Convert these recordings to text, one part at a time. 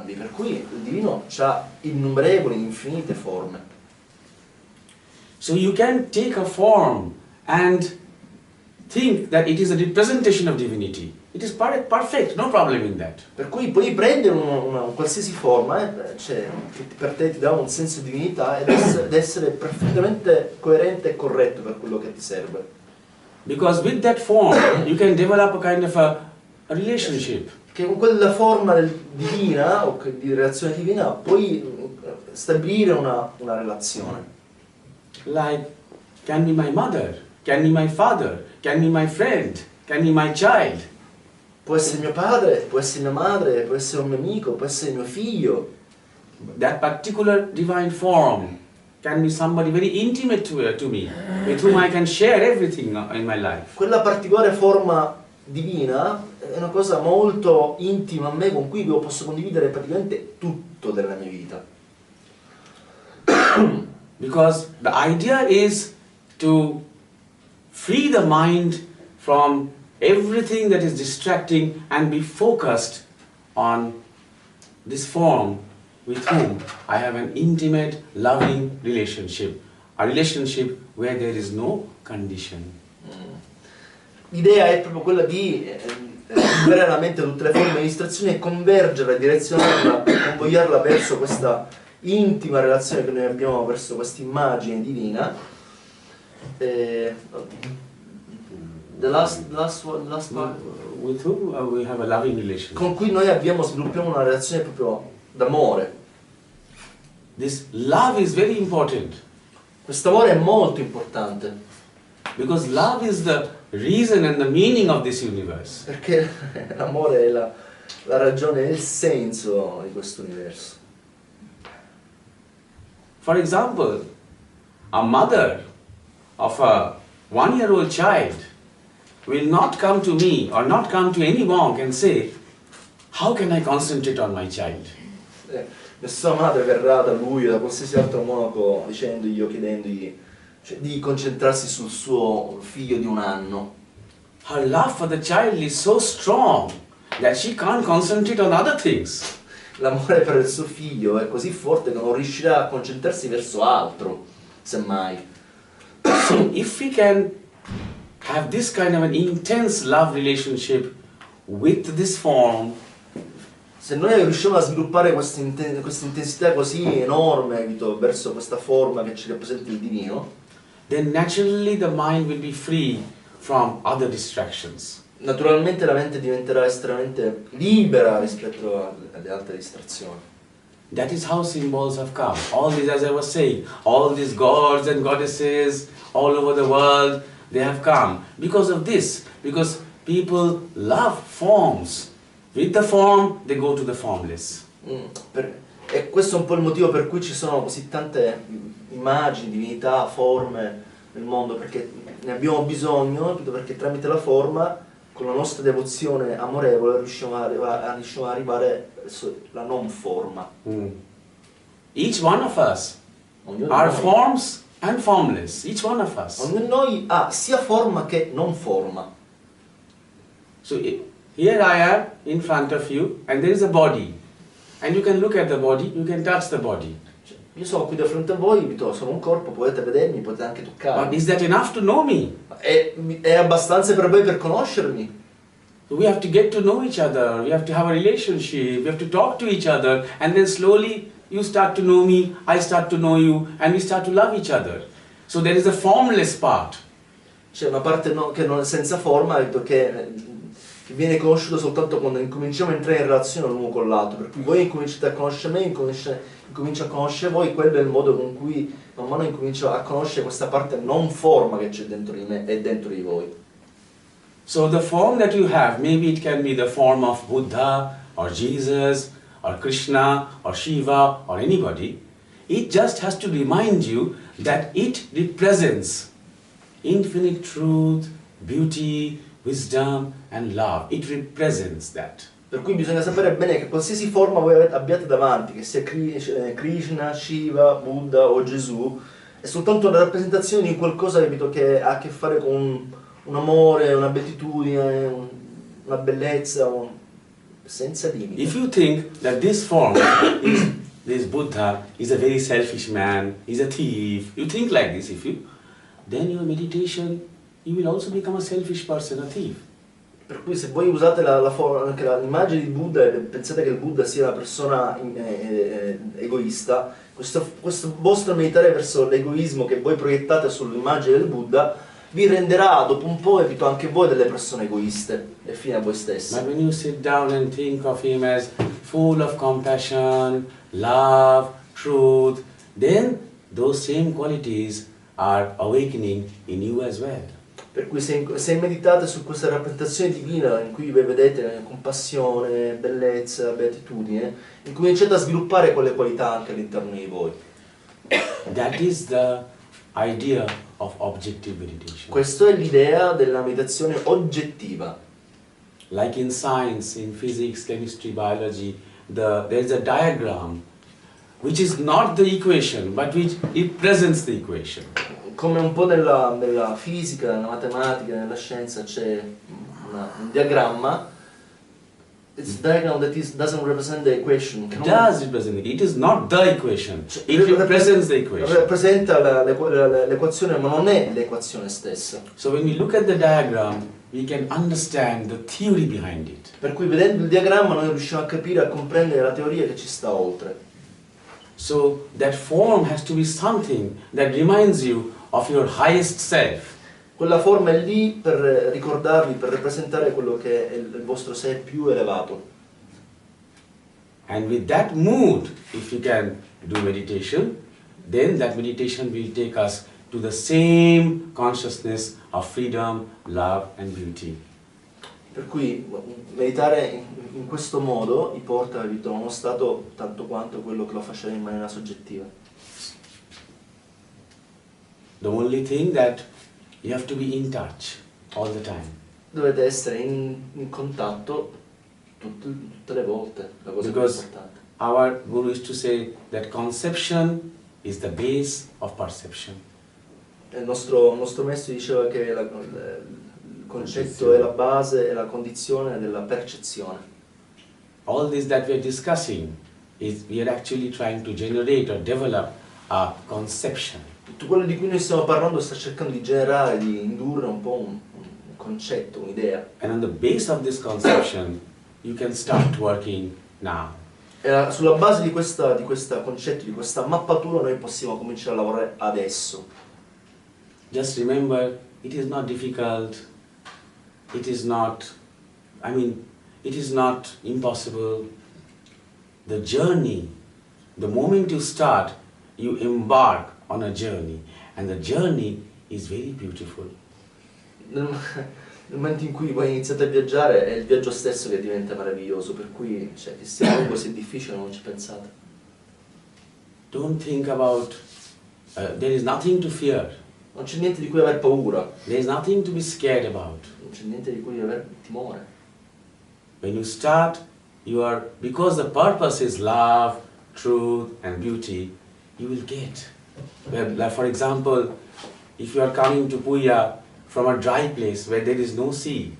incalcolabili, per cui il divino ha innumerevoli, infinite forme. So you can take a form and think that it is a representation of divinity. It is perfect, no problem in that. Per cui puoi prendere una qualsiasi forma, cioè, che per te ti dà un senso di divinità ed essere perfettamente coerente e corretto per quello che ti serve. Because with that form you can develop a kind of a relationship. Che con quella forma divina o di relazione divina puoi stabilire una relazione. Like, can be my mother, can be my father, can be my friend, can be my child. Può essere mio padre, può essere mia madre, può essere un mio amico, può essere mio figlio. That particular divine form can be somebody very intimate to me, with whom I can share everything in my life. Quella particolare forma divina è una cosa molto intima a me, con cui io posso condividere praticamente tutto della mia vita. Because the idea is to free the mind from everything that is distracting and be focused on this form with whom I have an intimate, loving relationship. A relationship where there is no condition. L'idea è proprio quella di liberare la mente da tutte le forme di distrazione e convergerla, direzionarla, convogliarla verso questa intima relazione che noi abbiamo verso questa immagine divina. The last part. With whom we have a loving relationship. Con cui noi sviluppiamo una relazione proprio d'amore. This love is very important. Questo amore è molto importante. Because love is the reason and the meaning of this universe. Perché l'amore è la ragione e il senso di questo universo. For example, a mother of a 1-year-old child will not come to me or not come to any monk and say, how can I concentrate on my child? Nessuna madre verrà da lui o da qualsiasi altro monaco dicendogli o chiedendogli di concentrarsi sul suo figlio di 1 anno. Her love for the child is so strong that she can't concentrate on other things. L'amore per il suo figlio è così forte che non riuscirà a concentrarsi verso altro, semmai. So if we can have this kind of an intense love relationship with this form, se noi riusciamo a sviluppare questa intensità così enorme verso questa forma che ci rappresenta il divino, then naturally the mind will be free from other distractions. Naturalmente la mente diventerà estremamente libera rispetto alle altre distrazioni. That is how symbols have come. All these, as I was saying, all these gods and goddesses all over the world, they have come because of this, because people love forms. With the form, they go to the formless. E questo è un po' il motivo per cui ci sono così tante immagini, divinità, forme nel mondo, perché ne abbiamo bisogno, perché tramite la forma, con la nostra devozione amorevole, riusciamo ad arrivare verso la non forma. Each one of us are forms and formless. Each one of us. Ognuno di noi ha sia forma che non forma. So here I am in front of you, and there is a body, and you can look at the body, you can touch the body. Io sono qui di fronte a voi, sono un corpo, potete vedermi, potete anche toccarmi. But is that enough to know me? È abbastanza per voi per conoscermi? We have to get to know each other, we have to have a relationship, we have to talk to each other, and then slowly you start to know me, I start to know you, and we start to love each other. So there is a formless part. C'è una parte che non è senza forma, che viene conosciuta soltanto quando incominciamo a entrare in relazione l'uno con l'altro. Per cui voi incominciate a conoscere me, incomincio a conoscere voi, quello è il modo con cui man mano incomincio a conoscere questa parte non forma che c'è dentro di me e dentro di voi. So the form that you have, maybe it can be the form of Buddha, or Jesus, or Krishna, or Shiva, or anybody. It just has to remind you that it represents infinite truth, beauty, wisdom and love. It represents that. Per cui bisogna sapere bene che qualsiasi forma voi abbiate davanti, che sia Krishna, Shiva, Buddha o Gesù, è soltanto una rappresentazione di qualcosa che ha a che fare con un amore, una beatitudine, una bellezza, senza limiti. If you think that this form, this Buddha is a very selfish man, is a thief, you think like this, then your meditation, you will also become a selfish person, a thief. Per cui se voi usate anche l'immagine di Buddha e pensate che il Buddha sia una persona egoista, questo vostro meditare verso l'egoismo che voi proiettate sull'immagine del Buddha vi renderà dopo un po', evito anche voi, delle persone egoiste e fine a voi stessi. But when you sit down and think of him as full of compassion, love, truth, then those same qualities are awakening in you as well. Per cui se meditate su questa rappresentazione divina in cui voi vedete compassione, bellezza, beatitudine, incominciate a sviluppare quelle qualità anche all'interno di voi. That is the idea of objective meditation. Questa è l'idea della meditazione oggettiva. Like in science, in physics, chemistry, biology, there is a diagram which is not the equation, but which it presents the equation. Come un po' nella fisica, nella matematica, nella scienza c'è un diagramma. It's a diagram that doesn't represent the equation. It does represent it. It is not the equation. It represents the equation. Rappresenta l'equazione, ma non è l'equazione stessa. So when we look at the diagram, we can understand the theory behind it. Per cui vedendo il diagramma noi riusciamo a capire, a comprendere la teoria che ci sta oltre. So that form has to be something that reminds you of your highest self. Quella forma è lì per ricordarvi, per rappresentare quello che è il vostro sé più elevato. And with that mood, if you can do meditation, then that meditation will take us to the same consciousness of freedom, love and beauty. Per cui meditare in questo modo vi porta a uno stato tanto quanto quello che lo faceva in maniera soggettiva. The only thing that you have to be in touch all the time. Dovete essere in contatto tutte le volte, la cosa più Because importante. our Guru used to say that conception is the base of perception. Il nostro maestro diceva che il concetto è la base, è la condizione della percezione. All this that we are discussing is we are actually trying to generate or develop a conception. Tutto quello di cui noi stiamo parlando sta cercando di generare, di indurre un po' un concetto, un'idea. And on the base of this conception, you can start working now. E sulla base di questo concetto, di questa mappatura, noi possiamo cominciare a lavorare adesso. Just remember, it is not difficult, it is not impossible. The journey, the moment you start, you embark on a journey, and the journey is very beautiful. Nel momento in cui voi iniziate a viaggiare è il viaggio stesso che diventa meraviglioso, per cui che sia lungo, sia difficile, non ci pensate. Don't think about, there is nothing to fear. Non c'è niente di cui aver paura, There is nothing to be scared about. non c'è niente di cui aver timore. When you start, because the purpose is love, truth and beauty, you will get. Like for example, if you are coming to Puya from a dry place where there is no sea,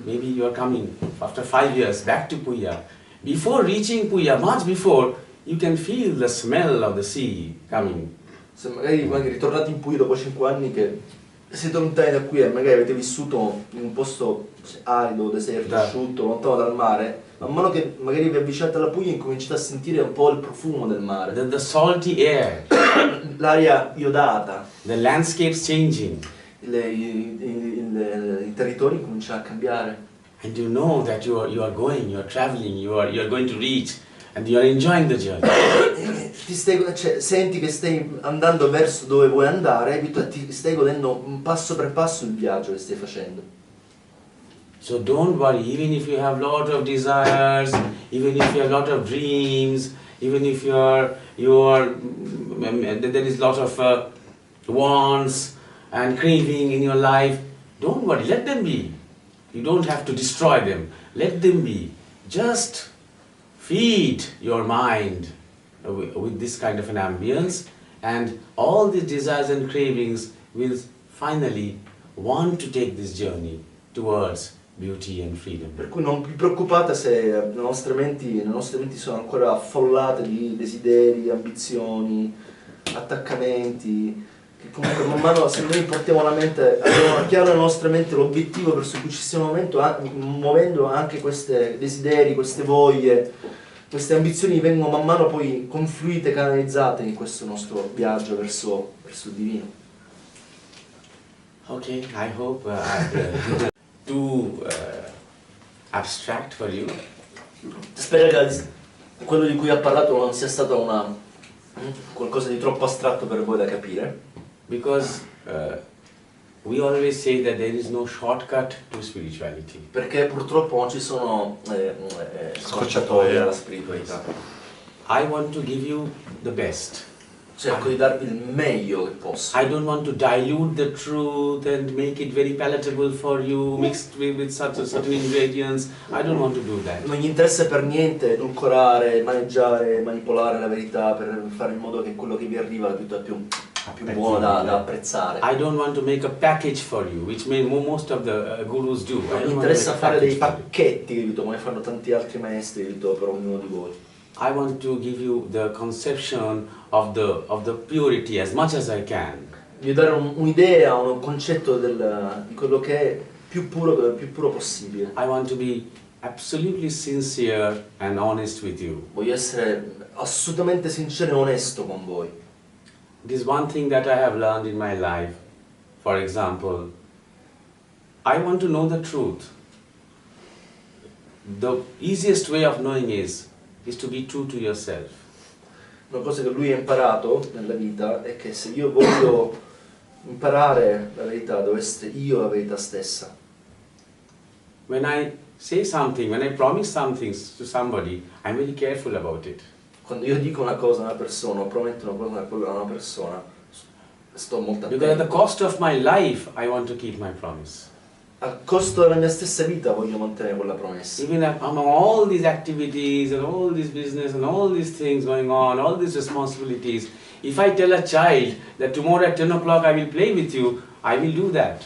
maybe you are coming after 5 years back to Puya. Before reaching Puya, much before, you can feel the smell of the sea coming. Se magari ritornate in Puglia dopo 5 anni che siete lontani da qui e magari avete vissuto in un posto arido, deserto, asciutto, lontano dal mare, man mano che magari vi avvicinate alla Puglia incominciate a sentire un po' il profumo del mare. The salty air. L'aria iodata. The landscapes changing. I territori cominciano a cambiare. And you know that you are going, you are traveling, you are going to reach, and you are enjoying the journey. Senti che stai andando verso dove vuoi andare e ti stai godendo passo per passo il viaggio che stai facendo. So don't worry, even if you have lot of desires, even if you have lot of dreams, even if there is lot of wants and craving in your life, don't worry, let them be. You don't have to destroy them. Let them be. Just feed your mind with this kind of an ambience, and all these desires and cravings will finally want to take this journey towards beauty and freedom. Per cui non vi preoccupate se le nostre menti sono ancora affollate di desideri, ambizioni, attaccamenti, che comunque man mano, se noi portiamo la mente, abbiamo chiaro nelle nostre menti l'obiettivo verso cui ci stiamo muovendo, anche questi desideri, queste voglie, queste ambizioni vengono man mano poi confluite, canalizzate in questo nostro viaggio verso il divino. Okay, I hope I'm too abstract for you. Spero che quello di cui ha parlato non sia stato qualcosa di troppo astratto per voi da capire. Because we always say that there is no shortcut to spirituality. Perché purtroppo non ci sono scorciatoie alla spiritualità. I want to give you the best. Cerco di darvi il meglio che posso. I don't want to dilute the truth and make it very palatable for you, mixed with certain ingredients. I don't want to do that. Non gli interessa per niente edulcorare, maneggiare, manipolare la verità per fare in modo che quello che vi arriva è più buono da apprezzare. I don't want to make a package for you, which most of the gurus do. Non mi interessa fare dei pacchetti, come fanno tanti altri maestri, per ognuno di voi. I want to give you the conception of the purity as much as I can. Voglio dare un'idea, un concetto di quello che è più puro possibile. I want to be absolutely sincere and honest with you. Voglio essere assolutamente sincero e onesto con voi. It is one thing that I have learned in my life. For example, I want to know the truth. The easiest way of knowing is to be true to yourself. Una cosa che lui ha imparato nella vita è che se io voglio imparare la verità, devo essere io la verità stessa. When I say something, when I promise something to somebody, I'm very careful about it. Quando io dico una cosa a una persona, o prometto una cosa a una persona, sto molto attento. Because at the cost of my life, I want to keep my promise. A costo della mia stessa vita voglio mantenere quella promessa. Even among all these activities and all this business and all these things going on, all these responsibilities, if I tell a child that tomorrow at 10 o'clock I will play with you, I will do that.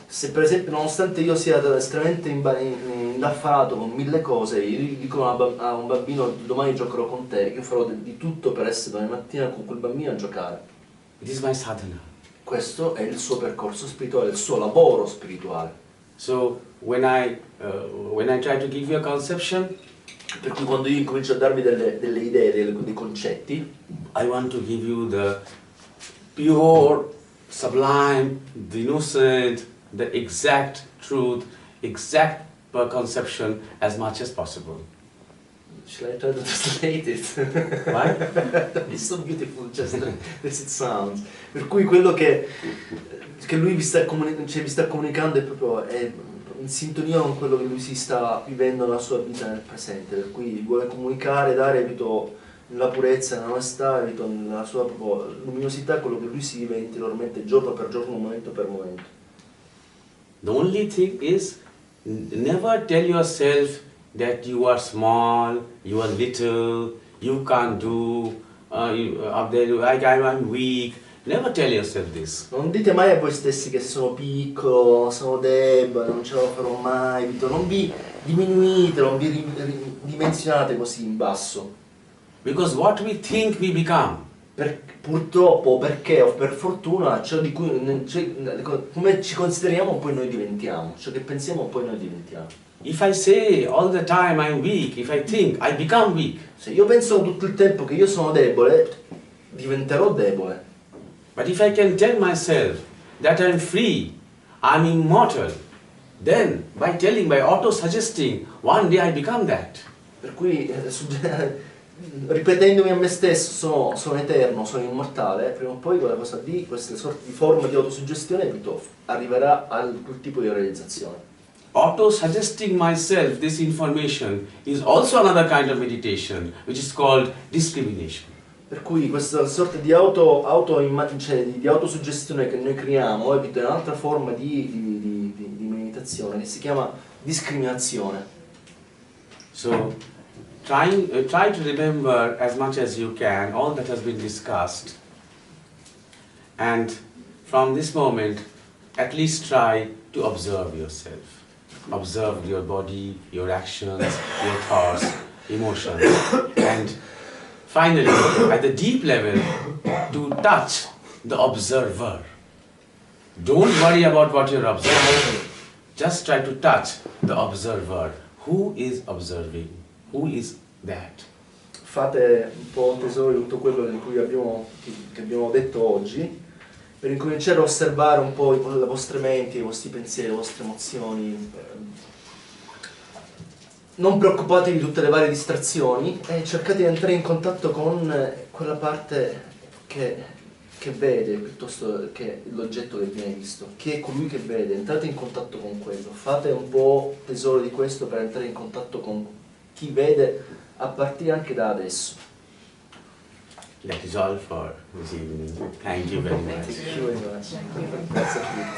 Se per esempio, nonostante io sia estremamente indaffarato con mille cose, io dico a un bambino domani giocherò con te, io farò di tutto per essere domani mattina con quel bambino a giocare. It is my sadhana. Questo è il suo percorso spirituale, il suo lavoro spirituale. So when I try to give you a conception, Per cui quando io incomincio a darvi delle idee, dei concetti, I want to give you the pure, sublime, the innocent, the exact truth, exact conception as much as possible. shall I try to translate it? Why? It's so beautiful just as it sounds. Per cui quello che lui vi sta comunicando è proprio in sintonia con quello che lui si sta vivendo nella sua vita nel presente, per cui vuole comunicare, dare nella purezza, nell'onestà, nella sua proprio luminosità, quello che lui si vive interiormente giorno per giorno, momento per momento. The only thing is, never tell yourself that you are small, you are little, you can't do, I'm weak. Never tell yourself this. Non dite mai a voi stessi che sono piccolo, sono debole, non ce la farò mai, non vi diminuite, non vi ridimensionate così in basso. Because what we think we become. Purtroppo, perché o per fortuna, ciò di cui come ci consideriamo poi noi diventiamo, ciò che pensiamo poi noi diventiamo. If I say all the time I'm weak, if I think, I become weak. Se io penso tutto il tempo che io sono debole, diventerò debole. But if I can tell myself that I'm free, I'm immortal, then by auto-suggesting, one day I become that. Per cui, ripetendomi a me stesso, sono eterno, sono immortale, prima o poi quella cosa queste sorte di forme di autosuggestione arriverà a quel tipo di realizzazione. Auto-suggesting myself this information is also another kind of meditation, which is called discrimination. Per cui questa sorta di autosuggestione che noi creiamo è un'altra forma di meditazione che si chiama discriminazione. So, try to remember as much as you can all that has been discussed, and from this moment at least try to observe yourself. observe your body, your actions, your thoughts, emotions. And finally, at the deep level, to touch the observer. Don't worry about what you're observing. Just try to touch the observer. Who is observing? Who is that? Fate un po' tesoro di tutto quello di cui che abbiamo detto oggi, per incominciare a osservare un po' le vostre menti, i vostri pensieri, le vostre emozioni. Non preoccupatevi di tutte le varie distrazioni e cercate di entrare in contatto con quella parte che vede piuttosto che l'oggetto che viene visto. Chi è colui che vede? Entrate in contatto con quello. Fate un po' tesoro di questo per entrare in contatto con chi vede a partire anche da adesso. That is all for this evening. Thank you very much. Grazie a tutti.